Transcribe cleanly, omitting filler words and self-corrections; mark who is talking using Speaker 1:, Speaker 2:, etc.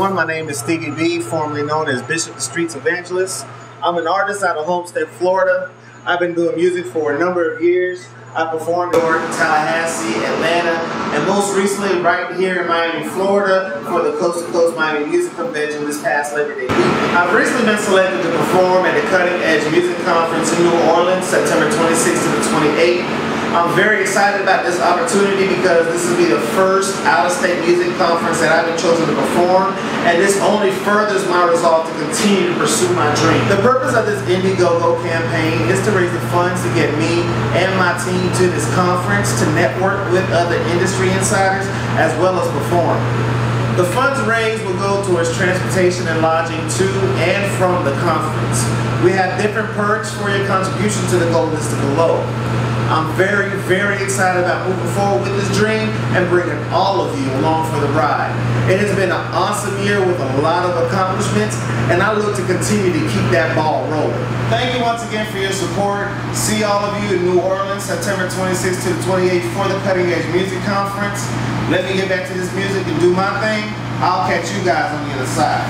Speaker 1: everyone. My name is Stevie B, formerly known as Bishop the Streets Evangelist. I'm an artist out of Homestead, Florida. I've been doing music for a number of years. I performed in New York, Tallahassee, Atlanta, and most recently right here in Miami, Florida for the Coast to Coast Miami Music Convention this past Labor Day weekend. I've recently been selected to perform at the Cutting Edge Music Conference in New Orleans, September 26th to the 28th. I'm very excited about this opportunity because this will be the first out-of-state music conference that I've been chosen to perform, and this only furthers my resolve to continue to pursue my dream. The purpose of this Indiegogo campaign is to raise the funds to get me and my team to this conference to network with other industry insiders as well as perform. The funds raised will go towards transportation and lodging to and from the conference. We have different perks for your contribution to the goal listed below. I'm very, very excited about moving forward with this dream and bringing all of you along for the ride. It has been an awesome year with a lot of accomplishments, and I look to continue to keep that ball rolling. Thank you once again for your support. See all of you in New Orleans, September 26th to the 28th for the Cutting Edge Music Conference. Let me get back to this music and do my thing. I'll catch you guys on the other side.